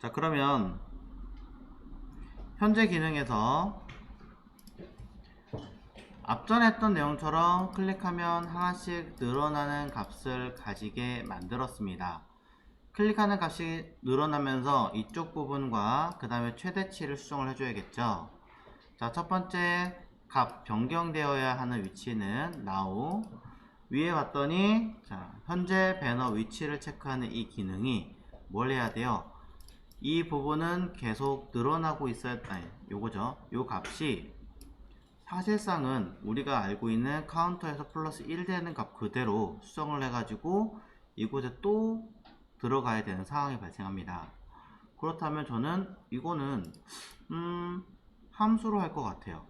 자, 그러면 현재 기능에서 앞전에 했던 내용처럼 클릭하면 하나씩 늘어나는 값을 가지게 만들었습니다. 클릭하는 값이 늘어나면서 이쪽 부분과 그 다음에 최대치를 수정을 해줘야겠죠. 자, 첫 번째 값 변경되어야 하는 위치는 now. 위에 봤더니 자, 현재 배너 위치를 체크하는 이 기능이 뭘 해야 돼요? 이 부분은 계속 늘어나고 있어야, 아니, 요거죠. 요 값이 사실상은 우리가 알고 있는 카운터에서 플러스 1 되는 값 그대로 수정을 해가지고 이곳에 또 들어가야 되는 상황이 발생합니다. 그렇다면 저는 이거는 함수로 할 것 같아요.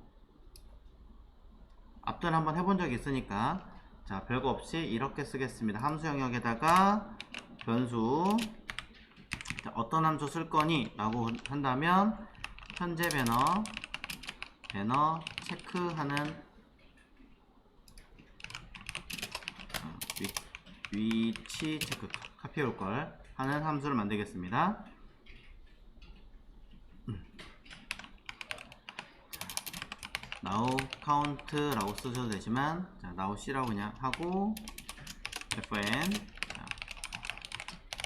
앞전에 한번 해본 적이 있으니까 자, 별거 없이 이렇게 쓰겠습니다. 함수 영역에다가 변수, 자, 어떤 함수 쓸 거니? 라고 한다면 현재 배너 체크하는 위치 체크, 카피해 올걸 하는 함수를 만들겠습니다. now count라고 쓰셔도 되지만 자, now c라고 그냥 하고 fn, 자,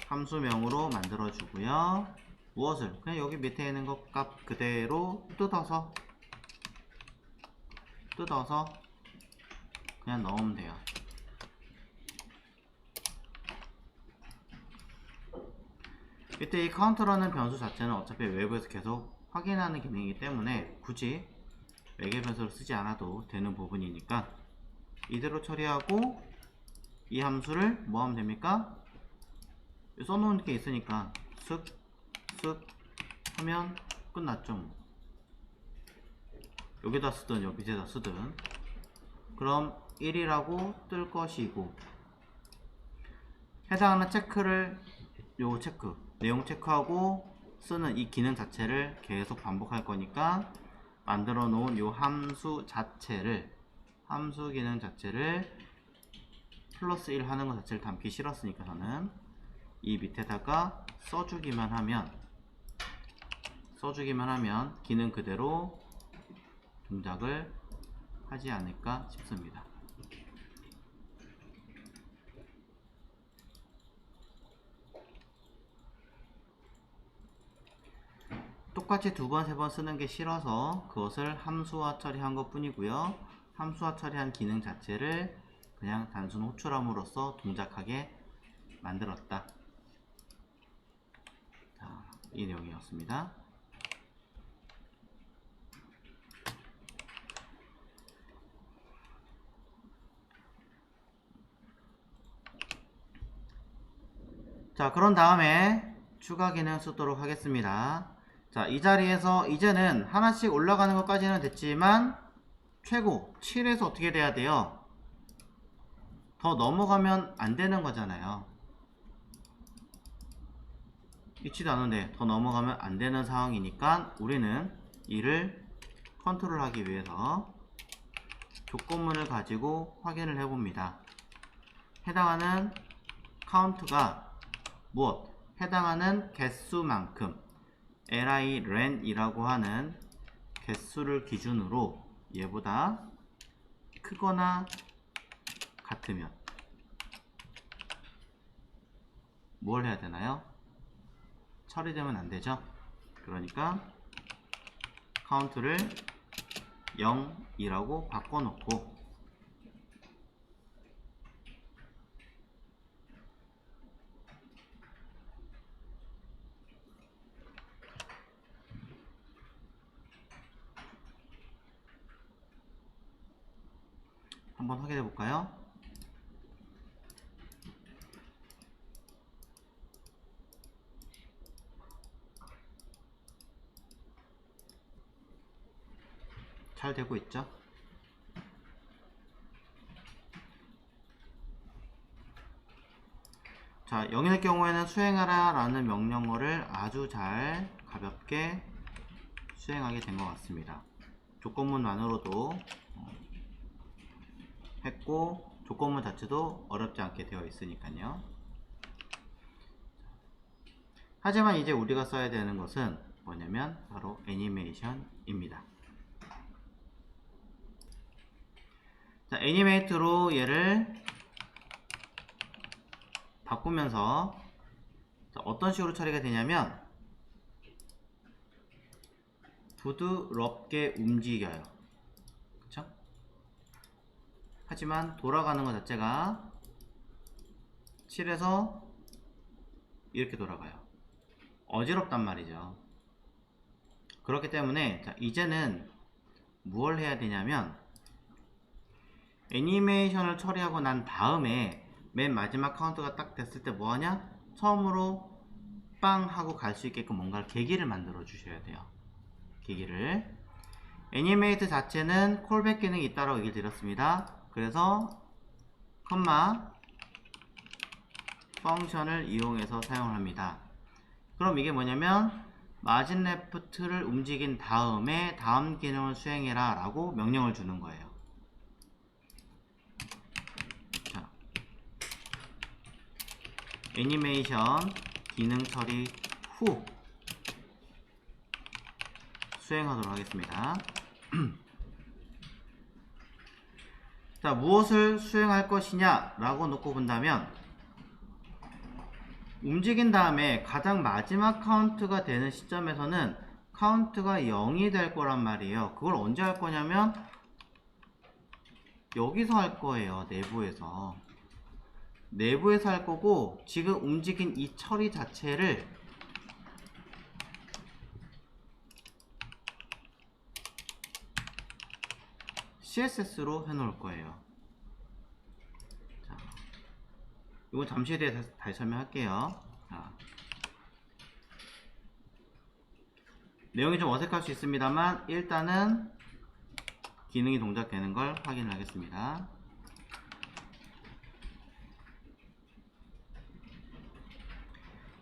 함수명으로 만들어 주고요. 무엇을? 그냥 여기 밑에 있는 것 값 그대로 뜯어서 그냥 넣으면 돼요. 이때 이 카운터라는 변수 자체는 어차피 외부에서 계속 확인하는 기능이기 때문에 굳이 외계 변수를 쓰지 않아도 되는 부분이니까 이대로 처리하고 이 함수를 뭐 하면 됩니까? 써놓은 게 있으니까 쓱 하면 끝났죠. 여기다 쓰든 여기다 쓰든 그럼 1이라고 뜰 것이고 해당하는 체크를 요 체크 내용 체크하고 쓰는 이 기능 자체를 계속 반복할 거니까 만들어 놓은 요 함수 기능 자체를 플러스 1 하는 것 자체를 담기 싫었으니까 저는 이 밑에다가 써주기만 하면 기능 그대로 동작을 하지 않을까 싶습니다. 똑같이 두 번, 세 번 쓰는 게 싫어서 그것을 함수화 처리한 것 뿐이고요. 함수화 처리한 기능 자체를 그냥 단순 호출함으로써 동작하게 만들었다. 자, 이 내용이었습니다. 자, 그런 다음에 추가 기능 쓰도록 하겠습니다. 자, 이 자리에서 이제는 하나씩 올라가는 것까지는 됐지만 최고 7에서 어떻게 돼야 돼요? 더 넘어가면 안 되는 거잖아요. 있지도 않은데 더 넘어가면 안 되는 상황이니까 우리는 이를 컨트롤하기 위해서 조건문을 가지고 확인을 해봅니다. 해당하는 카운트가 무엇? 해당하는 개수만큼 liren이라고 하는 개수를 기준으로 얘보다 크거나 같으면 뭘 해야 되나요? 처리되면 안 되죠. 그러니까 카운트를 0이라고 바꿔놓고 한번 확인해 볼까요? 잘 되고 있죠? 자, 0일 경우에는 수행하라 라는 명령어를 아주 잘 가볍게 수행하게 된 것 같습니다. 조건문만으로도 했고 조건문 자체도 어렵지 않게 되어 있으니까요. 하지만 이제 우리가 써야 되는 것은 뭐냐면 바로 애니메이션입니다. 자, 애니메이트로 얘를 바꾸면서 자, 어떤 식으로 처리가 되냐면 부드럽게 움직여요. 그쵸? 하지만 돌아가는 것 자체가 7에서 이렇게 돌아가요. 어지럽단 말이죠. 그렇기 때문에 자, 이제는 무엇을 해야 되냐면 애니메이션을 처리하고 난 다음에 맨 마지막 카운트가 딱 됐을 때 뭐하냐? 처음으로 빵 하고 갈 수 있게끔 뭔가 계기를 만들어 주셔야 돼요. 계기를. 애니메이트 자체는 콜백 기능이 있다고 얘기를 드렸습니다. 그래서 컴마 펑션을 이용해서 사용을 합니다. 그럼 이게 뭐냐면 마진 레프트를 움직인 다음에 다음 기능을 수행해라 라고 명령을 주는 거예요. 자, 애니메이션 기능 처리 후 수행하도록 하겠습니다. 자, 무엇을 수행할 것이냐 라고 놓고 본다면 움직인 다음에 가장 마지막 카운트가 되는 시점에서는 카운트가 0이 될 거란 말이에요. 그걸 언제 할 거냐면 여기서 할 거예요. 내부에서 할 거고, 지금 움직인 이 처리 자체를 CSS로 해놓을 거예요. 자, 이건 잠시 뒤에 다시 설명할게요. 자, 내용이 좀 어색할 수 있습니다만 일단은 기능이 동작되는 걸 확인을 하겠습니다.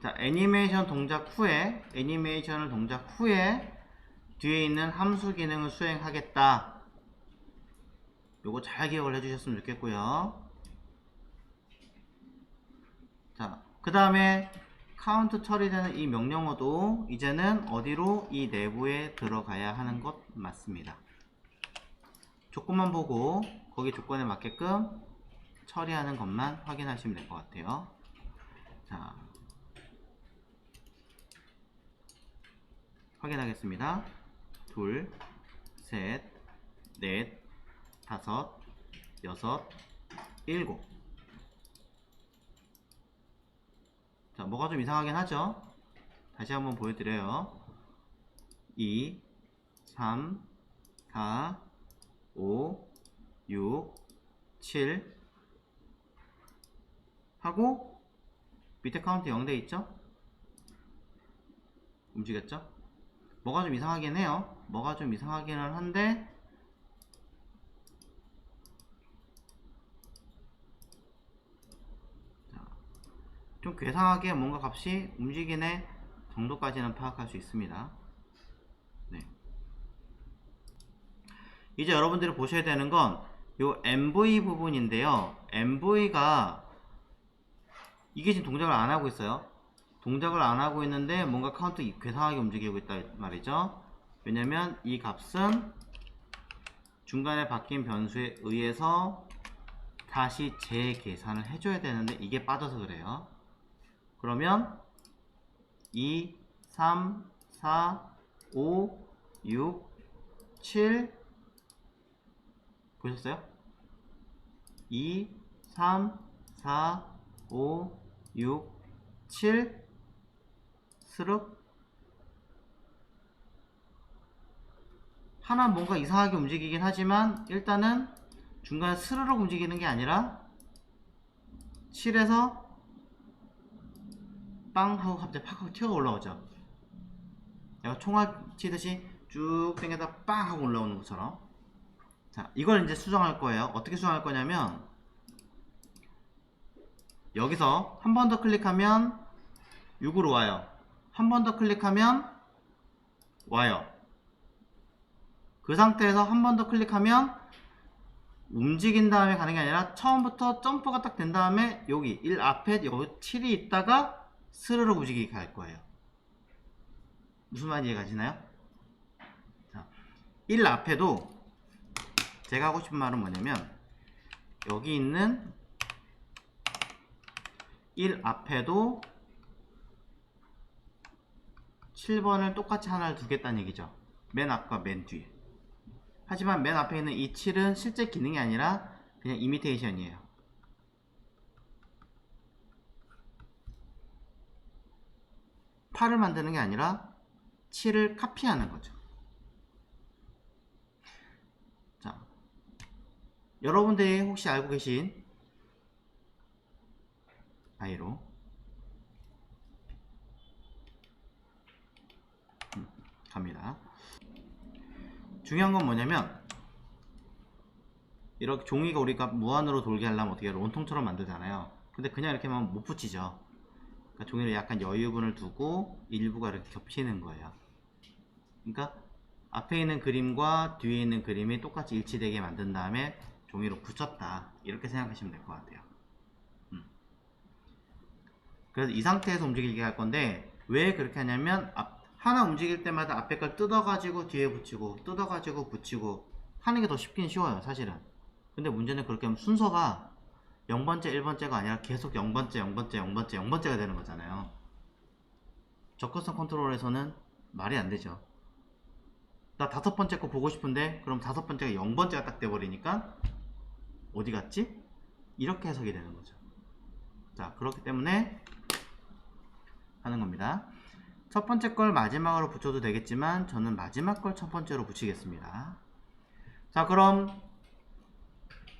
자, 애니메이션을 동작 후에 뒤에 있는 함수 기능을 수행하겠다. 요거 잘 기억을 해주셨으면 좋겠고요. 자, 그 다음에 카운트 처리되는 이 명령어도 이제는 어디로? 이 내부에 들어가야 하는 것 맞습니다. 조건만 보고 거기 조건에 맞게끔 처리하는 것만 확인하시면 될 것 같아요. 자, 확인하겠습니다. 둘, 셋, 넷, 다섯, 여섯, 일곱. 자, 뭐가 좀 이상하긴 하죠? 다시 한번 보여드려요. 2, 3, 4, 5, 6, 7 하고 밑에 카운트 0돼 있죠? 움직였죠? 뭐가 좀 이상하긴 해요. 뭐가 좀 이상하기는 한데 좀 괴상하게 뭔가 값이 움직이네 정도까지는 파악할 수 있습니다. 네. 이제 여러분들이 보셔야 되는 건 요 MV 부분인데요. MV가 이게 지금 동작을 안 하고 있어요. 동작을 안 하고 있는데 뭔가 카운트 괴상하게 움직이고 있다 말이죠. 왜냐면 이 값은 중간에 바뀐 변수에 의해서 다시 재계산을 해줘야 되는데 이게 빠져서 그래요. 그러면 2, 3, 4, 5, 6, 7 보셨어요? 2, 3, 4, 5, 6, 7 스륵 하나 뭔가 이상하게 움직이긴 하지만 일단은 중간에 스르륵 움직이는 게 아니라 7에서 빵 하고 갑자기 팍 하고 튀어 올라오죠. 내가 총알 치듯이 쭉 당겨다 빵 하고 올라오는 것처럼. 자, 이걸 이제 수정할 거예요. 어떻게 수정할 거냐면 여기서 한 번 더 클릭하면 6으로 와요. 한 번 더 클릭하면 와요. 그 상태에서 한 번 더 클릭하면 움직인 다음에 가는 게 아니라 처음부터 점프가 딱 된 다음에 여기 1 앞에 여기 7이 있다가 스르르 움직이게 할 거예요. 무슨 말인지 이해가시나요? 자, 1 앞에도 제가 하고 싶은 말은 뭐냐면 여기 있는 1 앞에도 7번을 똑같이 하나를 두겠다는 얘기죠. 맨 앞과 맨 뒤에. 하지만 맨 앞에 있는 이 7은 실제 기능이 아니라 그냥 이미테이션이에요. 8을 만드는 게 아니라 7을 카피하는 거죠. 자, 여러분들이 혹시 알고 계신 아이로 갑니다. 중요한 건 뭐냐면 이렇게 종이가 우리가 무한으로 돌게 하려면 어떻게 론통처럼 만들잖아요. 근데 그냥 이렇게 하면 못 붙이죠. 그러니까 종이를 약간 여유분을 두고 일부가 이렇게 겹치는 거예요. 그러니까 앞에 있는 그림과 뒤에 있는 그림이 똑같이 일치되게 만든 다음에 종이로 붙였다, 이렇게 생각하시면 될 것 같아요. 그래서 이 상태에서 움직이게 할 건데, 왜 그렇게 하냐면 하나 움직일 때마다 앞에 걸 뜯어가지고 뒤에 붙이고 뜯어가지고 붙이고 하는 게 더 쉽긴 쉬워요 사실은. 근데 문제는 그렇게 하면 순서가 0번째 1번째가 아니라 계속 0번째 0번째 0번째 0번째가 되는 거잖아요. 접근성 컨트롤에서는 말이 안 되죠. 나 5번째 거 보고 싶은데 그럼 5번째가 0번째가 딱 돼버리니까 어디 갔지? 이렇게 해석이 되는 거죠. 자, 그렇기 때문에 하는 겁니다. 첫 번째 걸 마지막으로 붙여도 되겠지만 저는 마지막 걸 첫 번째로 붙이겠습니다. 자, 그럼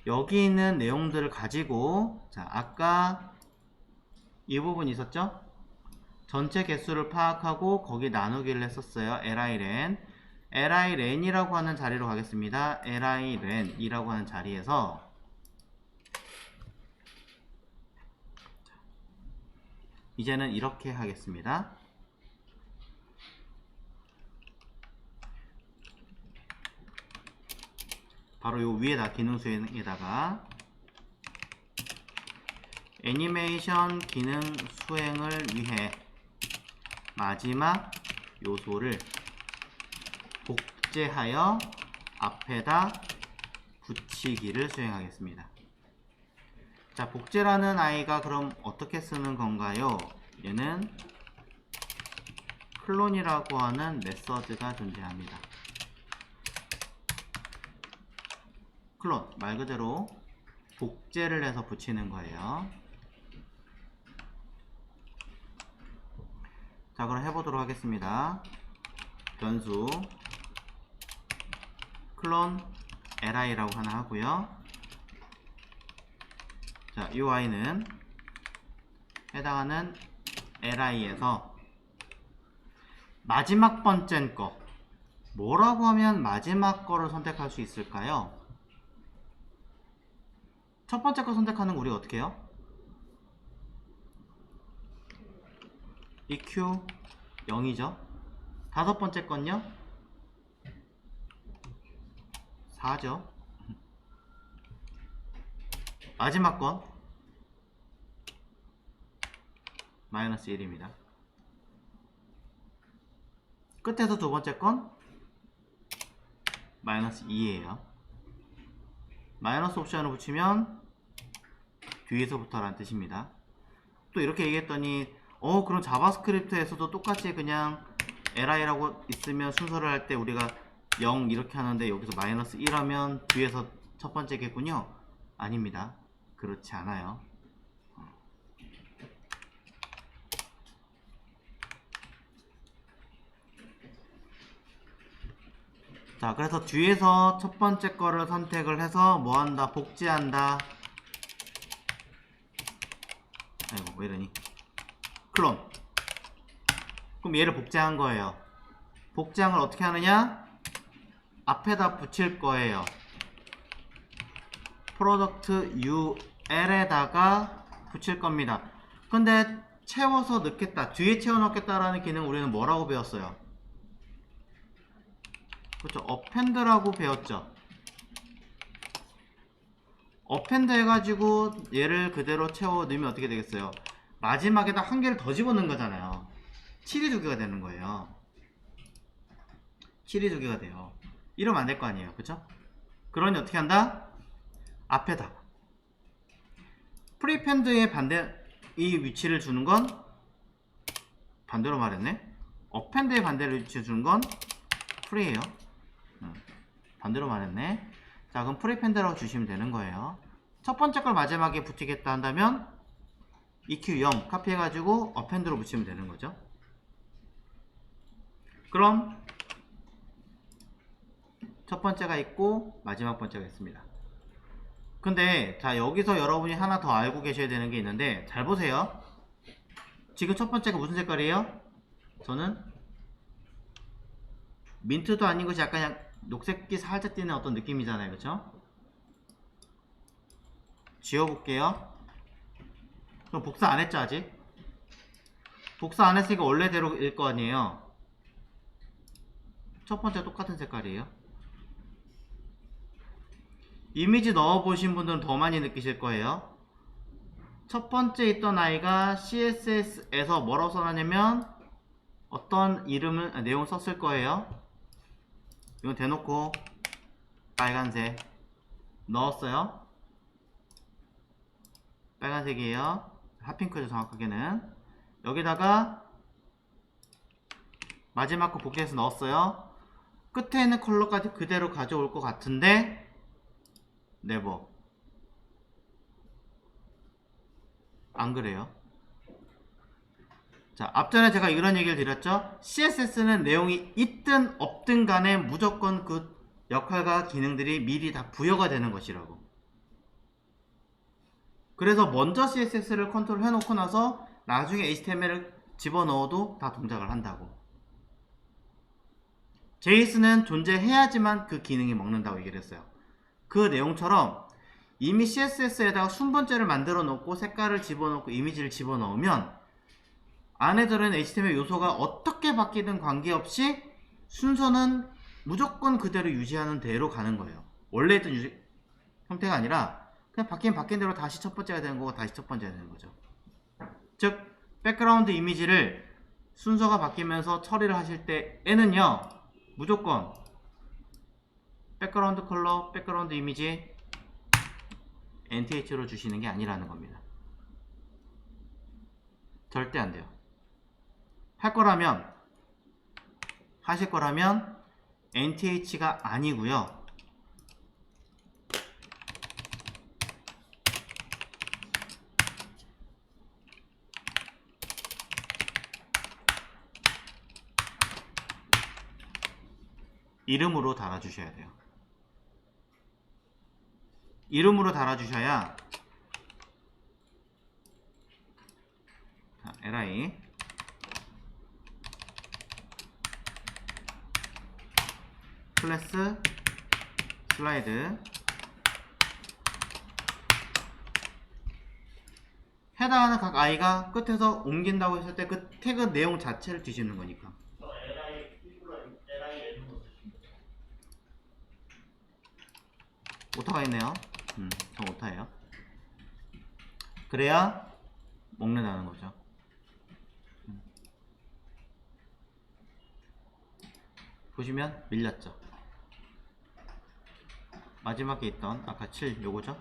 여기 있는 내용들을 가지고, 자, 아까 이 부분 있었죠? 전체 개수를 파악하고 거기 나누기를 했었어요. liren. liren이라고 하는 자리로 가겠습니다. liren이라고 하는 자리에서 이제는 이렇게 하겠습니다. 바로 요 위에다 기능 수행에다가 애니메이션 기능 수행을 위해 마지막 요소를 복제하여 앞에다 붙이기를 수행하겠습니다. 자, 복제라는 아이가 그럼 어떻게 쓰는 건가요? 얘는 클론이라고 하는 메서드가 존재합니다. 클론, 말 그대로 복제를 해서 붙이는 거예요. 자, 그럼 해보도록 하겠습니다. 변수 클론 li라고 하나 하고요. 자, 이 i는 해당하는 li에서 마지막 번째 거, 뭐라고 하면 마지막 거를 선택할 수 있을까요? 첫 번째 거 선택하는 거 우리가 어떻게 해요? EQ 0이죠. 다섯 번째 건요? 4죠. 마지막 건 마이너스 1입니다. 끝에서 두 번째 건 마이너스 2예요. 마이너스 옵션을 붙이면 뒤에서부터라는 뜻입니다. 또 이렇게 얘기했더니 그럼 자바스크립트에서도 똑같이 그냥 li라고 있으면 순서를 할 때 우리가 0 이렇게 하는데 여기서 마이너스 1 하면 뒤에서 첫 번째겠군요. 아닙니다. 그렇지 않아요. 자, 그래서 뒤에서 첫 번째 거를 선택을 해서 뭐 한다? 복제한다. 아이고, 왜 이러니? 클론. 그럼 얘를 복제한 거예요. 복제한 걸 어떻게 하느냐? 앞에다 붙일 거예요. 프로덕트 ul에다가 붙일 겁니다. 근데 채워서 넣겠다, 뒤에 채워 넣겠다라는 기능 우리는 뭐라고 배웠어요? 그렇죠, 어펜드라고 배웠죠. 어펜드 해가지고 얘를 그대로 채워 넣으면 어떻게 되겠어요? 마지막에다 한 개를 더 집어넣은 거잖아요. 7이 두 개가 되는 거예요. 7이 두 개가 돼요. 이러면 안 될 거 아니에요. 그쵸? 그러니 어떻게 한다? 앞에다 프리펜드의 반대 이 위치를 주는 건 반대로 말했네. 어펜드의 반대를 위치 주는 건 프리예요. 반대로 말했네. 자, 그럼 프리펜드라고 주시면 되는 거예요. 첫 번째 걸 마지막에 붙이겠다 한다면 EQ 0 카피해가지고 어펜드로 붙이면 되는 거죠. 그럼 첫 번째가 있고 마지막 번째가 있습니다. 근데 자, 여기서 여러분이 하나 더 알고 계셔야 되는 게 있는데 잘 보세요. 지금 첫 번째가 무슨 색깔이에요? 저는 민트도 아닌 것이 약간 그냥 녹색기 살짝 띄는 어떤 느낌이잖아요. 그쵸? 지워볼게요. 그럼 복사 안 했죠 아직? 복사 안 했으니까 원래대로일 거 아니에요. 첫 번째 똑같은 색깔이에요. 이미지 넣어보신 분들은 더 많이 느끼실 거예요. 첫 번째 있던 아이가 CSS에서 뭐라고 써놨냐면 어떤 이름을 내용을 썼을 거예요. 이건 대놓고 빨간색 넣었어요. 빨간색이에요. 핫핑크죠 정확하게는. 여기다가 마지막 거 복제해서 넣었어요. 끝에 있는 컬러까지 그대로 가져올 것 같은데 네버 안 그래요. 자, 앞전에 제가 이런 얘기를 드렸죠. CSS는 내용이 있든 없든 간에 무조건 그 역할과 기능들이 미리 다 부여가 되는 것이라고. 그래서 먼저 CSS를 컨트롤 해놓고 나서 나중에 HTML을 집어넣어도 다 동작을 한다고. JS는 존재해야지만 그 기능이 먹는다고 얘기를 했어요. 그 내용처럼 이미 CSS에다가 순번째를 만들어 놓고 색깔을 집어넣고 이미지를 집어넣으면 안에 들어있는 HTML 요소가 어떻게 바뀌든 관계없이 순서는 무조건 그대로 유지하는 대로 가는 거예요. 원래 있던 형태가 아니라 그냥 바뀐 대로 다시 첫 번째가 되는 거고 다시 첫 번째가 되는 거죠. 즉 백그라운드 이미지를 순서가 바뀌면서 처리를 하실 때에는요 무조건 백그라운드 컬러, 백그라운드 이미지 NTH로 주시는 게 아니라는 겁니다. 절대 안 돼요. 하실 거라면 NTH가 아니고요. 이름으로 달아주셔야 돼요. 이름으로 달아주셔야 li 클래스 슬라이드 해당하는 각 i가 끝에서 옮긴다고 했을 때 그 태그 내용 자체를 뒤집는 거니까. 오타가 있네요. 저 오타예요. 그래야 먹는다는 거죠. 보시면 밀렸죠. 마지막에 있던 아까 7 요거죠.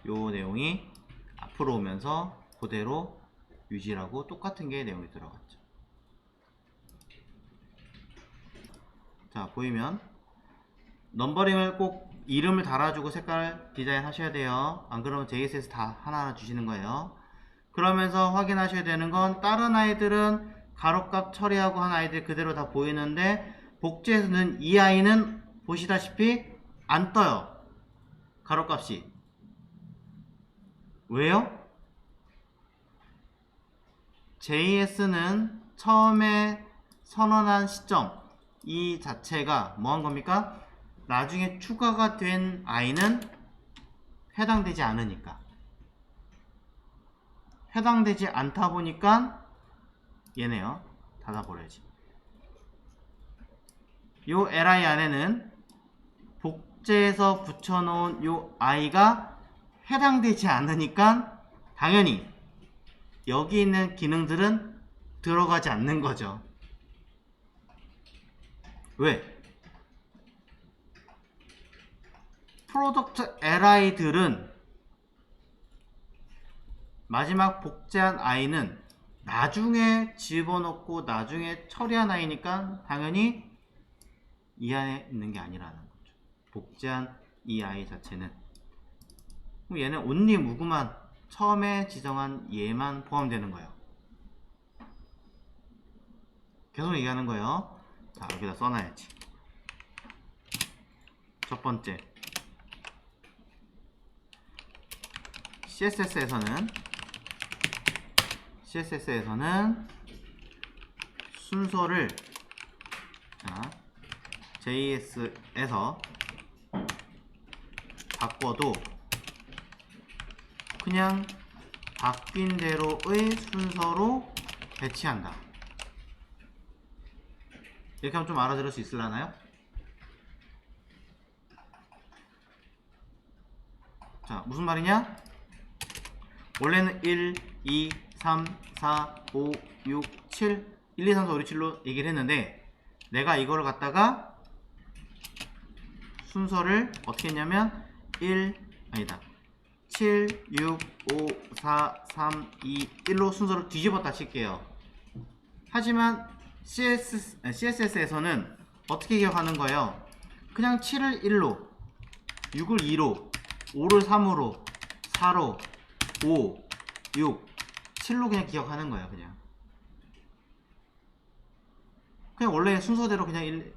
요 내용이 앞으로 오면서 그대로 유지라고 똑같은 게 내용이 들어갔죠. 자, 보이면 넘버링을 꼭 이름을 달아주고 색깔 디자인 하셔야 돼요. 안 그러면 JSS 다 하나하나 주시는 거예요. 그러면서 확인하셔야 되는 건 다른 아이들은 가로값 처리하고 한 아이들 그대로 다 보이는데 복제에서는 이 아이는 보시다시피 안 떠요. 가로값이. 왜요? JS는 처음에 선언한 시점 이 자체가 뭐한 겁니까? 나중에 추가가 된 i는 해당되지 않으니까. 해당되지 않다 보니까 얘네요. 닫아버려야지. 요 li 안에는 복제해서 붙여놓은 요 i가 해당되지 않으니까 당연히 여기 있는 기능들은 들어가지 않는 거죠. 왜? 프로덕트 li들은 마지막 복제한 i는 나중에 집어넣고 나중에 처리한 i니까 당연히 이 안에 있는 게 아니라는 거죠. 복제한 이 i 자체는. 그럼 얘는 only 무구만 처음에 지정한 얘만 포함되는 거예요. 계속 얘기하는 거예요. 자, 여기다 써놔야지. 첫 번째, CSS에서는 순서를 JS에서 바꿔도 그냥 바뀐 대로의 순서로 배치한다. 이렇게 하면 좀 알아들을 수 있으려나요? 자, 무슨 말이냐? 원래는 1, 2, 3, 4, 5, 6, 7 1, 2, 3, 4, 5, 6, 7로 얘기를 했는데 내가 이거를 갖다가 순서를 어떻게 했냐면 7, 6, 5, 4, 3, 2, 1로 순서를 뒤집었다 칠게요. 하지만 CSS에서는 어떻게 기억하는 거예요? 그냥 7을 1로, 6을 2로, 5를 3으로, 4로, 5, 6, 7로 그냥 기억하는 거예요. 그냥 원래 순서대로 그냥 1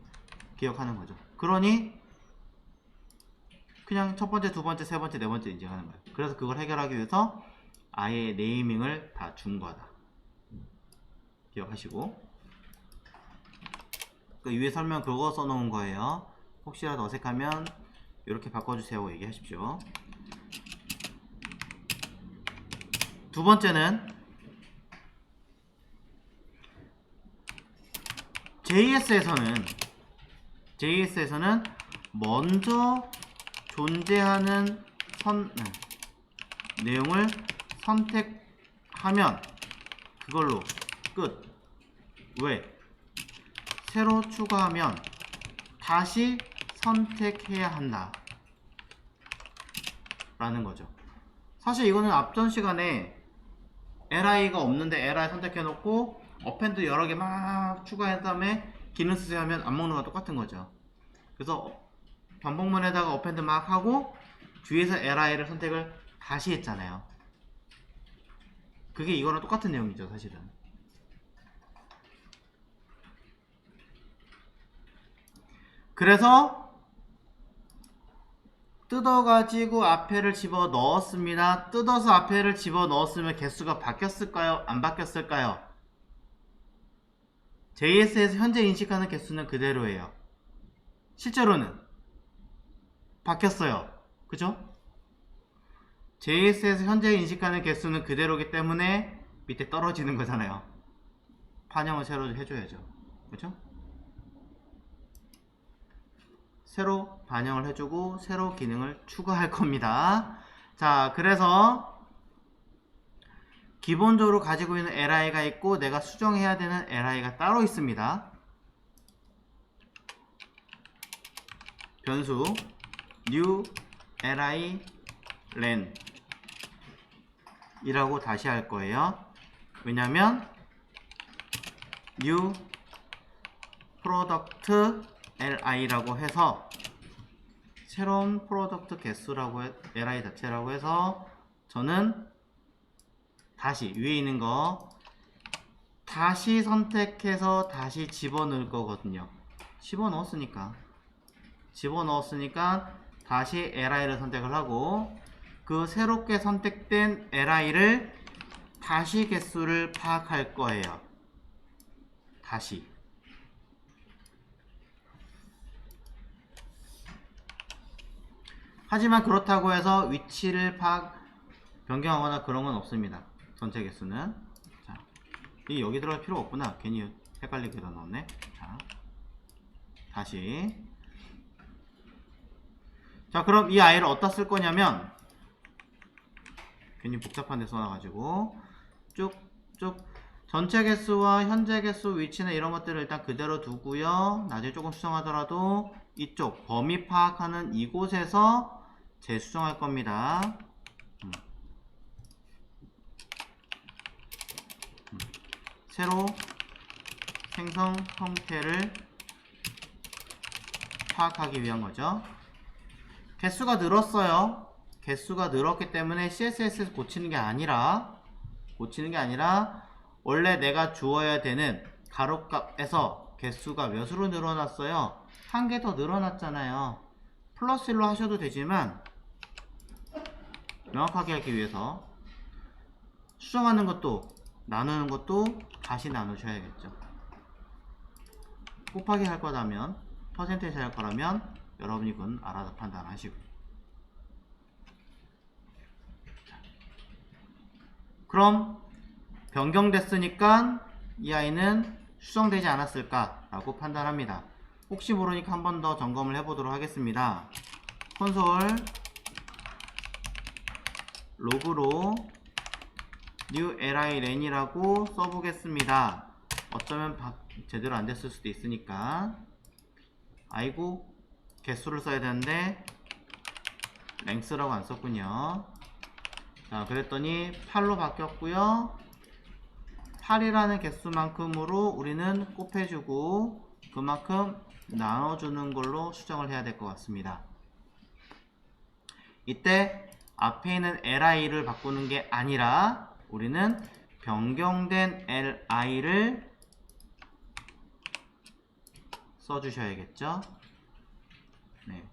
기억하는 거죠. 그러니 그냥 첫 번째, 두 번째, 세 번째, 네 번째 인증하는 거예요. 그래서 그걸 해결하기 위해서 아예 네이밍을 다 준 거다. 기억하시고. 그 위에 설명 그거 써놓은 거예요. 혹시라도 어색하면 이렇게 바꿔주세요 얘기하십시오. 두 번째는 JS에서는 먼저 존재하는 내용을 선택하면 그걸로 끝. 왜? 새로 추가하면 다시 선택해야 한다 라는 거죠. 사실 이거는 앞전 시간에 li가 없는데 li 선택해 놓고 어펜드 여러 개 막 추가한 다음에 기능 쓰세요 하면 안 먹는 거랑 똑같은 거죠. 그래서 반복문에다가 어펜드 막 하고 뒤에서 li를 선택을 다시 했잖아요. 그게 이거랑 똑같은 내용이죠 사실은. 그래서 뜯어가지고 앞에를 집어 넣었습니다. 뜯어서 앞에를 집어 넣었으면 개수가 바뀌었을까요? 안 바뀌었을까요? JS에서 현재 인식하는 개수는 그대로예요. 실제로는 바뀌었어요. 그죠? JS에서 현재 인식하는 개수는 그대로기 때문에 밑에 떨어지는 거잖아요. 반영을 새로 해줘야죠. 그죠? 새로 반영을 해주고 새로 기능을 추가할 겁니다. 자, 그래서 기본적으로 가지고 있는 li가 있고 내가 수정해야 되는 li가 따로 있습니다. 변수 new li len 이라고 다시 할 거예요. 왜냐면 new product li라고 해서 새로운 프로덕트 개수라고 li 자체라고 해서 저는 다시 위에 있는 거 다시 선택해서 다시 집어넣을 거거든요. 집어넣었으니까 다시 li를 선택을 하고 그 새롭게 선택된 li를 다시 개수를 파악할 거예요. 다시. 하지만 그렇다고 해서 위치를 변경하거나 그런 건 없습니다. 전체 개수는. 자, 이 여기 들어갈 필요가 없구나. 괜히 헷갈리게 넣었네. 자, 다시. 자, 그럼 이 i를 어디다 쓸 거냐면 괜히 복잡한 데 써놔가지고 쭉쭉 전체 개수와 현재 개수 위치는 이런 것들을 일단 그대로 두고요. 나중에 조금 수정하더라도 이쪽 범위 파악하는 이곳에서 재수정할 겁니다. 새로 생성 형태를 파악하기 위한 거죠. 개수가 늘었어요. 개수가 늘었기 때문에 CSS 고치는 게 아니라 원래 내가 주어야 되는 가로값에서 개수가 몇으로 늘어났어요? 한 개 더 늘어났잖아요. 플러스 1로 하셔도 되지만 명확하게 하기 위해서 수정하는 것도 나누는 것도 다시 나누셔야겠죠. 곱하기 할 거라면 퍼센테이지 할 거라면 여러분이 그건 알아서 판단하시고. 그럼 변경됐으니까 이 아이는 수정되지 않았을까 라고 판단합니다. 혹시 모르니까 한 번 더 점검을 해보도록 하겠습니다. 콘솔 로그로 new li len이라고 써보겠습니다. 어쩌면 제대로 안 됐을 수도 있으니까. 아이고, 개수를 써야 되는데 length라고 안 썼군요. 자, 그랬더니 8로 바뀌었고요. 8이라는 개수만큼으로 우리는 곱해주고 그만큼 나눠주는 걸로 수정을 해야 될 것 같습니다. 이때 앞에 있는 li를 바꾸는 게 아니라 우리는 변경된 li를 써주셔야겠죠. 네.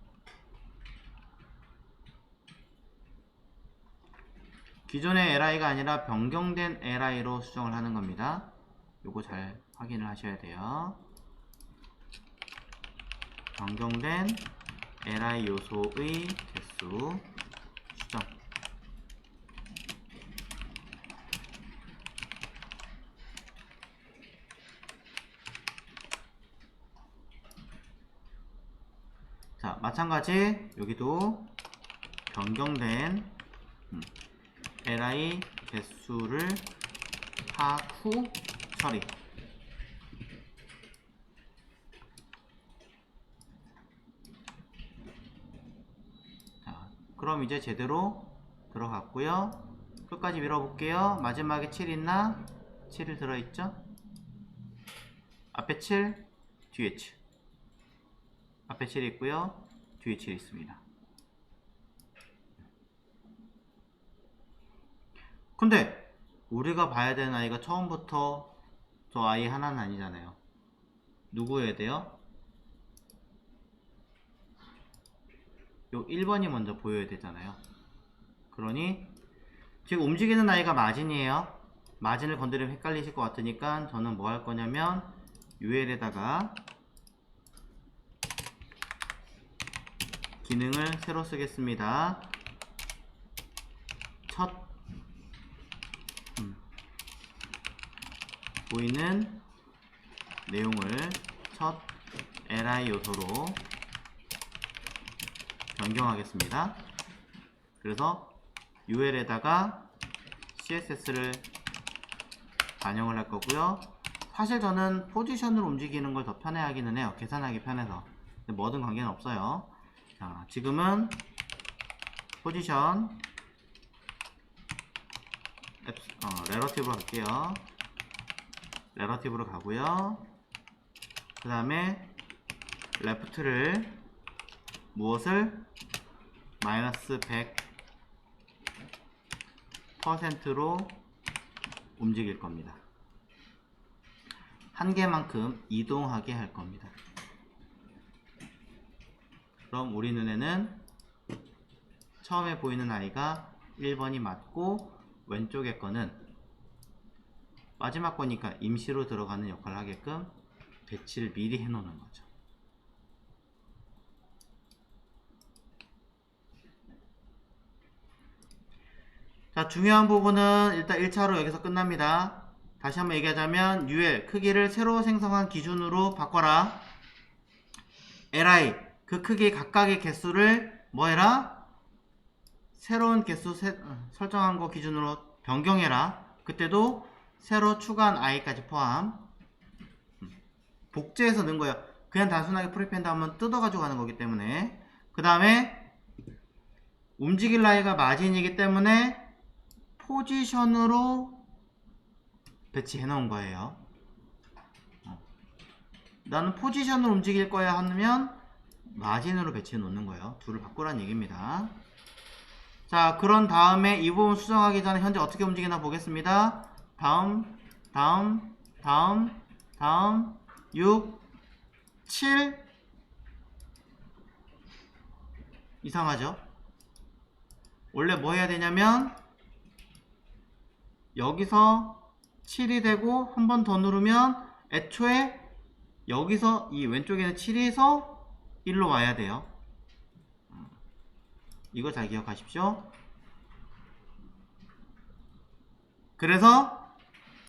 기존의 li가 아니라 변경된 li로 수정을 하는 겁니다. 요거 잘 확인을 하셔야 돼요. 변경된 li 요소의 개수 수정. 자, 마찬가지 여기도 변경된 li 개수를 파악 후 처리. 자, 그럼 이제 제대로 들어갔고요. 끝까지 밀어볼게요. 마지막에 7 있나? 7이 들어있죠? 앞에 7, 뒤에 7. 앞에 7 있고요. 뒤에 7 있습니다. 근데 우리가 봐야 되는 아이가 처음부터 저 아이 하나는 아니잖아요. 누구여야 돼요? 요 1번이 먼저 보여야 되잖아요. 그러니 지금 움직이는 아이가 마진이에요. 마진을 건드리면 헷갈리실 것 같으니까 저는 뭐 할 거냐면 ul에다가 기능을 새로 쓰겠습니다. 첫 보이는 내용을 첫 li 요소로 변경하겠습니다. 그래서 ul에다가 css를 반영을 할 거고요. 사실 저는 포지션으로 움직이는 걸 더 편해하기는 해요. 계산하기 편해서. 근데 뭐든 관계는 없어요. 자, 지금은 포지션 relative로 갈게요. relative로 가고요. 그 다음에 left를 무엇을 마이너스 100%로 움직일 겁니다. 한 개만큼 이동하게 할 겁니다. 그럼 우리 눈에는 처음에 보이는 아이가 1번이 맞고 왼쪽에 거는 마지막 거니까 임시로 들어가는 역할을 하게끔 배치를 미리 해 놓는 거죠. 자, 중요한 부분은 일단 1차로 여기서 끝납니다. 다시 한번 얘기하자면 ul 크기를 새로 생성한 기준으로 바꿔라. li 그 크기 각각의 개수를 뭐해라? 새로운 개수 설정한 거 기준으로 변경해라. 그때도 새로 추가한 i까지 포함. 복제해서 넣은 거예요. 그냥 단순하게 프리펜드 하면 뜯어가지고 가는 거기 때문에. 그 다음에 움직일 i가 마진이기 때문에 포지션으로 배치해 놓은 거예요. 나는 포지션으로 움직일 거야 하면 마진으로 배치해 놓는 거예요. 둘을 바꾸란 얘기입니다. 자, 그런 다음에 이 부분 수정하기 전에 현재 어떻게 움직이나 보겠습니다. 다음 6, 7 이상하죠? 원래 뭐 해야 되냐면 여기서 7이 되고 한 번 더 누르면 애초에 여기서 이 왼쪽에는 7에서 1로 와야 돼요. 이거 잘 기억하십시오. 그래서